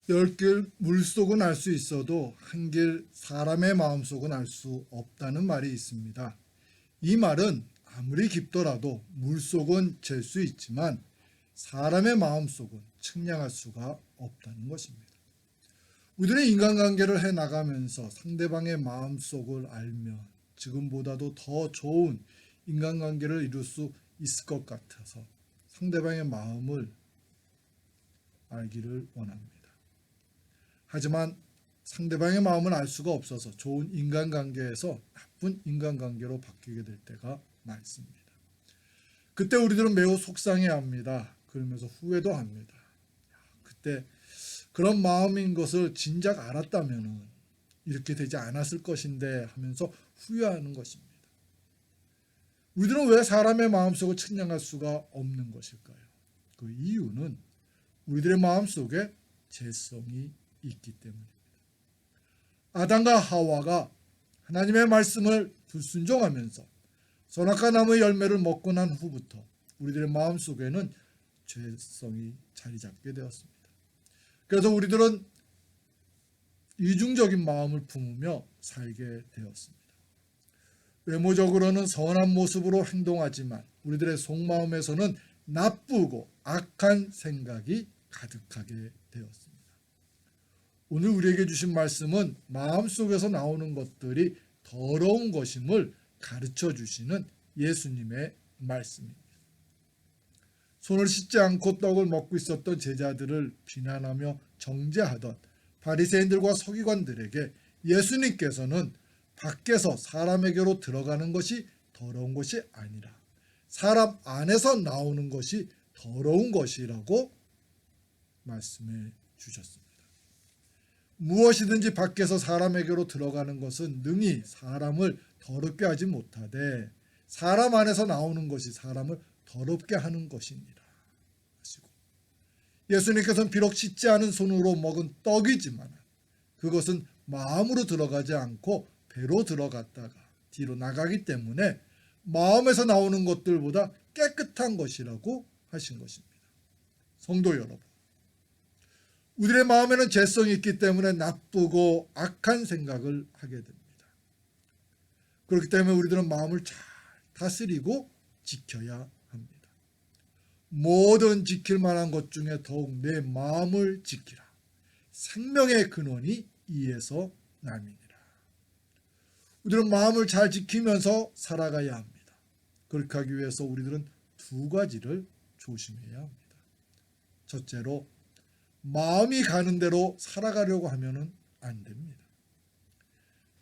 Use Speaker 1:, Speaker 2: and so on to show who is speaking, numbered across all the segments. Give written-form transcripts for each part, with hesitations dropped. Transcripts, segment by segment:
Speaker 1: 열 길 물속은 알 수 있어도 한 길 사람의 마음속은 알 수 없다는 말이 있습니다. 이 말은 아무리 깊더라도 물속은 잴 수 있지만 사람의 마음속은 측량할 수가 없다는 것입니다. 우리는 인간관계를 해나가면서 상대방의 마음속을 알면 지금보다도 더 좋은 인간관계를 이룰 수 있을 것 같아서 상대방의 마음을 알기를 원합니다. 하지만 상대방의 마음을 알 수가 없어서 좋은 인간관계에서 나쁜 인간관계로 바뀌게 될 때가 많습니다. 그때 우리들은 매우 속상해합니다. 그러면서 후회도 합니다. 그때 그런 마음인 것을 진작 알았다면 이렇게 되지 않았을 것인데 하면서 후회하는 것입니다. 우리들은 왜 사람의 마음속을 측량할 수가 없는 것일까요? 그 이유는 우리들의 마음속에 죄성이 있기 때문입니다. 아담과 하와가 하나님의 말씀을 불순종하면서 선악과 나무의 열매를 먹고 난 후부터 우리들의 마음속에는 죄성이 자리 잡게 되었습니다. 그래서 우리들은 이중적인 마음을 품으며 살게 되었습니다. 외모적으로는 선한 모습으로 행동하지만 우리들의 속마음에서는 나쁘고 악한 생각이 가득하게 되었습니다. 오늘 우리에게 주신 말씀은 마음속에서 나오는 것들이 더러운 것임을 가르쳐 주시는 예수님의 말씀입니다. 손을 씻지 않고 떡을 먹고 있었던 제자들을 비난하며 정죄하던 바리새인들과 서기관들에게 예수님께서는 밖에서 사람에게로 들어가는 것이 더러운 것이 아니라 사람 안에서 나오는 것이 더러운 것이라고 말씀해 주셨습니다. 무엇이든지 밖에서 사람에게로 들어가는 것은 능히 사람을 더럽게 하지 못하되 사람 안에서 나오는 것이 사람을 더럽게 하는 것이니라 하시고, 예수님께서는 비록 씻지 않은 손으로 먹은 떡이지만 그것은 마음으로 들어가지 않고 배로 들어갔다가 뒤로 나가기 때문에 마음에서 나오는 것들보다 깨끗한 것이라고 하신 것입니다. 성도 여러분, 우리의 마음에는 죄성이 있기 때문에 나쁘고 악한 생각을 하게 됩니다. 그렇기 때문에 우리들은 마음을 잘 다스리고 지켜야 합니다. 모든 지킬 만한 것 중에 더욱 내 마음을 지키라. 생명의 근원이 이에서 남이니라. 우리는 마음을 잘 지키면서 살아가야 합니다. 그렇게 하기 위해서 우리들은 두 가지를 조심해야 합니다. 첫째로, 마음이 가는 대로 살아가려고 하면은 안 됩니다.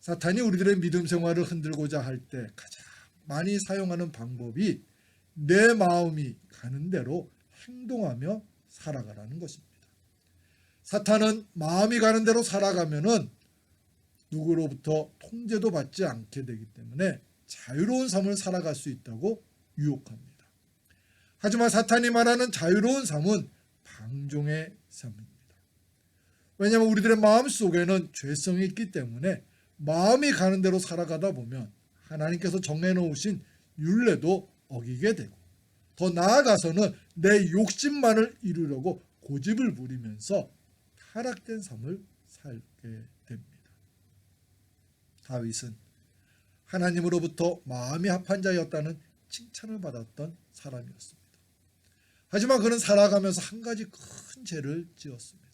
Speaker 1: 사탄이 우리들의 믿음 생활을 흔들고자 할 때 가장 많이 사용하는 방법이 내 마음이 가는 대로 행동하며 살아가라는 것입니다. 사탄은 마음이 가는 대로 살아가면은 누구로부터 통제도 받지 않게 되기 때문에 자유로운 삶을 살아갈 수 있다고 유혹합니다. 하지만 사탄이 말하는 자유로운 삶은 방종의 삶입니다. 왜냐하면 우리들의 마음 속에는 죄성이 있기 때문에 마음이 가는 대로 살아가다 보면 하나님께서 정해놓으신 율례도 어기게 되고, 더 나아가서는 내 욕심만을 이루려고 고집을 부리면서 타락된 삶을 살게 됩니다. 다윗은 하나님으로부터 마음이 합한 자였다는 칭찬을 받았던 사람이었습니다. 하지만 그는 살아가면서 한 가지 큰 죄를 지었습니다.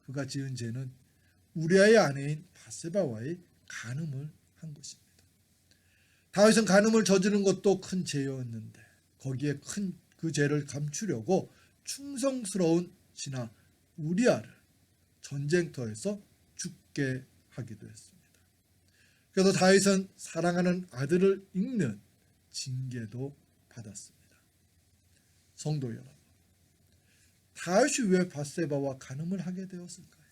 Speaker 1: 그가 지은 죄는 우리아의 아내인 바세바와의 간음을 한 것입니다. 다윗은 간음을 저지른 것도 큰 죄였는데 거기에 큰 그 죄를 감추려고 충성스러운 신하 우리아를 전쟁터에서 죽게 하기도 했습니다. 그래서 다윗은 사랑하는 아들을 잃는 징계도 받았습니다. 성도 여러분, 다윗이 왜 바세바와 간음을 하게 되었을까요?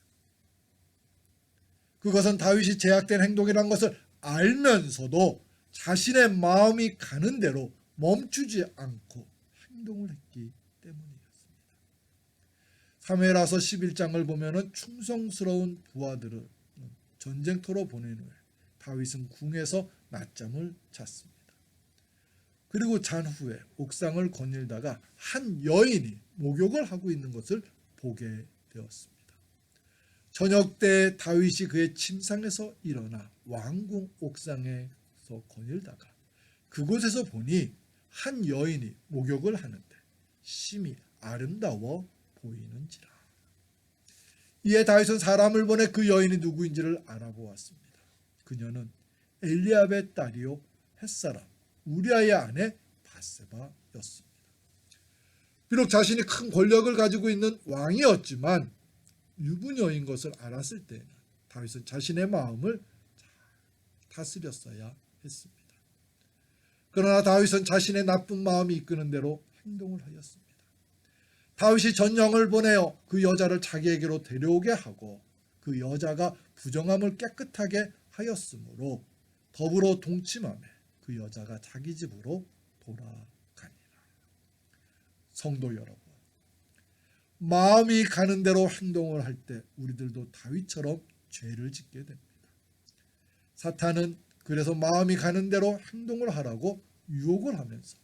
Speaker 1: 그것은 다윗이 제약된 행동이란 것을 알면서도 자신의 마음이 가는 대로 멈추지 않고 행동을 했기 때문이었습니다. 사무엘하서 11장을 보면은 충성스러운 부하들을 전쟁터로 보낸 후에 다윗은 궁에서 낮잠을 잤습니다. 그리고 잔 후에 옥상을 거닐다가 한 여인이 목욕을 하고 있는 것을 보게 되었습니다. 저녁 때 다윗이 그의 침상에서 일어나 왕궁 옥상에서 거닐다가 그곳에서 보니 한 여인이 목욕을 하는데 심히 아름다워 보이는지라. 이에 다윗은 사람을 보내 그 여인이 누구인지를 알아보았습니다. 그녀는 엘리압의 딸이요 햇사람 우리아의 아내 바세바였습니다. 비록 자신이 큰 권력을 가지고 있는 왕이었지만 유부녀인 것을 알았을 때에는 다윗은 자신의 마음을 다스렸어야 했습니다. 그러나 다윗은 자신의 나쁜 마음이 이끄는 대로 행동을 하였습니다. 다윗이 전령을 보내어 그 여자를 자기에게로 데려오게 하고 그 여자가 부정함을 깨끗하게 하였으므로 더불어 동침함에 그 여자가 자기 집으로 돌아가니라. 성도 여러분, 마음이 가는 대로 행동을 할 때 우리들도 다윗처럼 죄를 짓게 됩니다. 사탄은 그래서 마음이 가는 대로 행동을 하라고 유혹을 하면서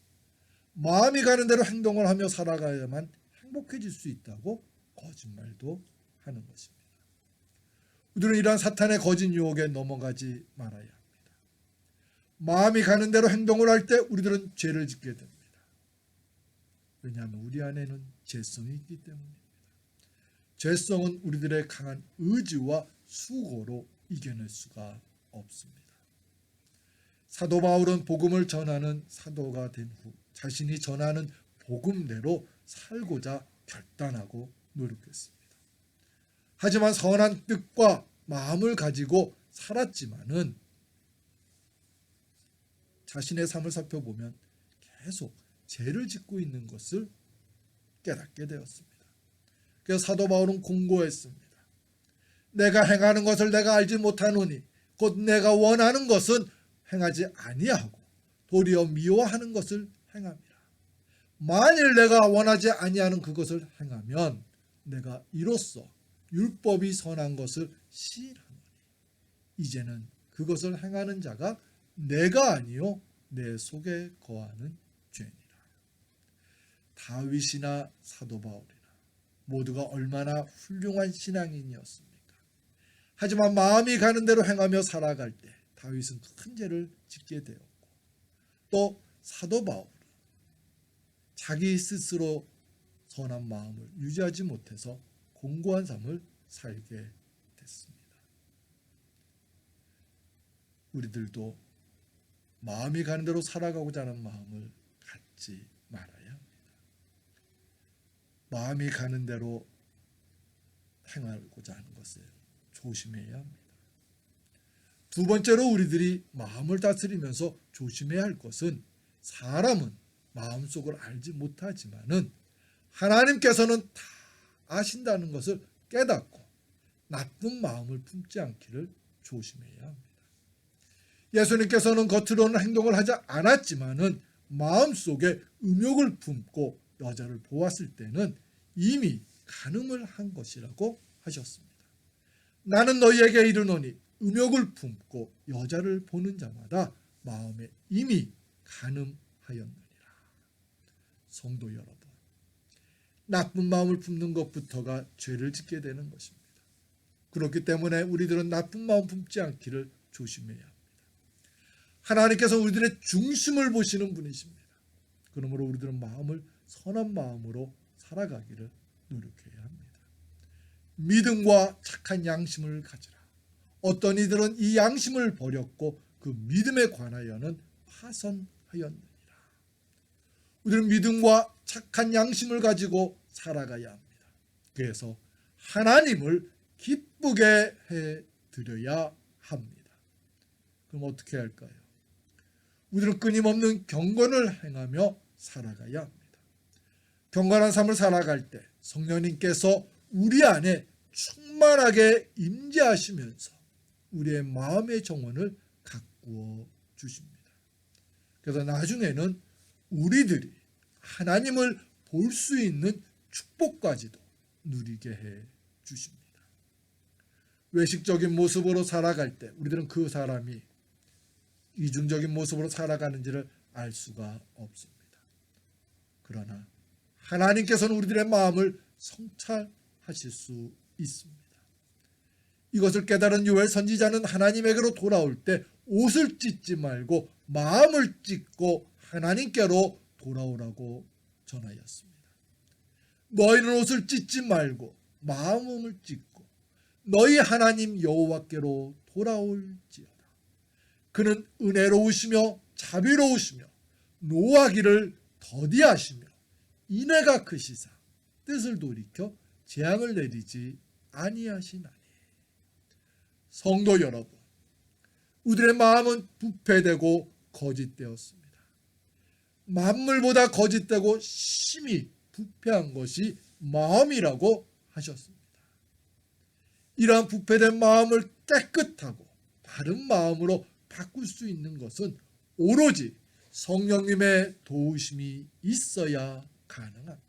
Speaker 1: 마음이 가는 대로 행동을 하며 살아가야만 행복해질 수 있다고 거짓말도 하는 것입니다. 우리는 이러한 사탄의 거짓 유혹에 넘어가지 말아야 합니다. 마음이 가는 대로 행동을 할 때 우리들은 죄를 짓게 됩니다. 왜냐하면 우리 안에는 죄성이 있기 때문입니다. 죄성은 우리들의 강한 의지와 수고로 이겨낼 수가 없습니다. 사도 바울은 복음을 전하는 사도가 된 후 자신이 전하는 복음대로 살고자 결단하고 노력했습니다. 하지만 선한 뜻과 마음을 가지고 살았지만은 자신의 삶을 살펴보면 계속 죄를 짓고 있는 것을 깨닫게 되었습니다. 그래서 사도 바울은 공고했습니다. 내가 행하는 것을 내가 알지 못하노니 곧 내가 원하는 것은 행하지 아니하고 도리어 미워하는 것을 행함이라. 만일 내가 원하지 아니하는 그것을 행하면 내가 이로써 율법이 선한 것을 시인하노니 이제는 그것을 행하는 자가 내가 아니요 내 속에 거하는 죄니라. 다윗이나 사도 바울이나 모두가 얼마나 훌륭한 신앙인이었습니까? 하지만 마음이 가는 대로 행하며 살아갈 때 다윗은 큰 죄를 짓게 되었고 또 사도 바울은 자기 스스로 선한 마음을 유지하지 못해서 공고한 삶을 살게 됐습니다. 우리들도 마음이 가는 대로 살아가고자 하는 마음을 갖지 말아야 합니다. 마음이 가는 대로 행하고자 하는 것을 조심해야 합니다. 두 번째로 우리들이 마음을 다스리면서 조심해야 할 것은 사람은 마음속을 알지 못하지만은 하나님께서는 다 아신다는 것을 깨닫고 나쁜 마음을 품지 않기를 조심해야 합니다. 예수님께서는 겉으로는 행동을 하지 않았지만은 마음속에 음욕을 품고 여자를 보았을 때는 이미 간음을 한 것이라고 하셨습니다. 나는 너희에게 이르노니 음욕을 품고 여자를 보는 자마다 마음에 이미 간음하였느니라. 성도 여러분, 나쁜 마음을 품는 것부터가 죄를 짓게 되는 것입니다. 그렇기 때문에 우리들은 나쁜 마음 품지 않기를 조심해야 합니다. 하나님께서 우리들의 중심을 보시는 분이십니다. 그러므로 우리들은 마음을 선한 마음으로 살아가기를 노력해야 합니다. 믿음과 착한 양심을 가지라. 어떤 이들은 이 양심을 버렸고 그 믿음에 관하여는 파선하였느니라. 우리는 믿음과 착한 양심을 가지고 살아가야 합니다. 그래서 하나님을 기쁘게 해드려야 합니다. 그럼 어떻게 할까요? 우리는 끊임없는 경건을 행하며 살아가야 합니다. 경건한 삶을 살아갈 때 성령님께서 우리 안에 충만하게 임재하시면서 우리의 마음의 정원을 가꾸어 주십니다. 그래서 나중에는 우리들이 하나님을 볼 수 있는 축복까지도 누리게 해 주십니다. 외식적인 모습으로 살아갈 때 우리들은 그 사람이 이중적인 모습으로 살아가는지를 알 수가 없습니다. 그러나 하나님께서는 우리들의 마음을 성찰하실 수 있습니다. 이것을 깨달은 요엘 선지자는 하나님에게로 돌아올 때 옷을 찢지 말고 마음을 찢고 하나님께로 돌아오라고 전하였습니다. 너희는 옷을 찢지 말고 마음을 찢고 너희 하나님 여호와께로 돌아올지어다. 그는 은혜로우시며 자비로우시며 노하기를 더디하시며 인애가 크시사 뜻을 돌이켜 재앙을 내리지 아니하시나니. 성도 여러분, 우리의 마음은 부패되고 거짓되었습니다. 만물보다 거짓되고 심히 부패한 것이 마음이라고 하셨습니다. 이러한 부패된 마음을 깨끗하고 바른 마음으로 바꿀 수 있는 것은 오로지 성령님의 도우심이 있어야 가능합니다.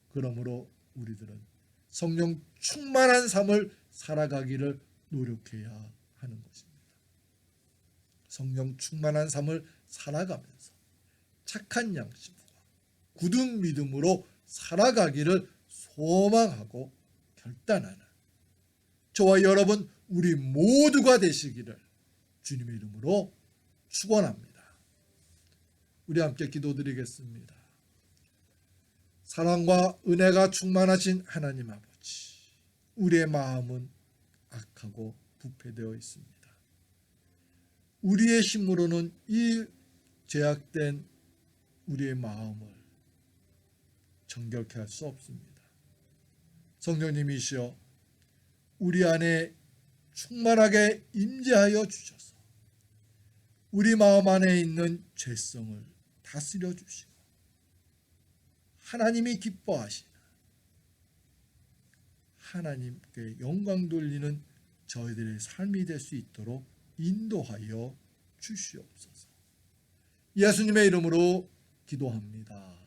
Speaker 1: 그러므로 우리들은 성령 충만한 삶을 살아가기를 노력해야 하는 것입니다. 성령 충만한 삶을 살아가면서 착한 양심과 굳은 믿음으로 살아가기를 소망하고 결단하는 저와 여러분 우리 모두가 되시기를 주님의 이름으로 축원합니다. 우리 함께 기도드리겠습니다. 사랑과 은혜가 충만하신 하나님 아버지, 우리의 마음은 악하고 부패되어 있습니다. 우리의 힘으로는 이 죄악된 우리의 마음을 정결케 할 수 없습니다. 성령님이시여 우리 안에 충만하게 임재하여 주셔서 우리 마음 안에 있는 죄성을 다스려 주시고 하나님이 기뻐하시는 하나님께 영광 돌리는 저희들의 삶이 될 수 있도록 인도하여 주시옵소서. 예수님의 이름으로 기도합니다.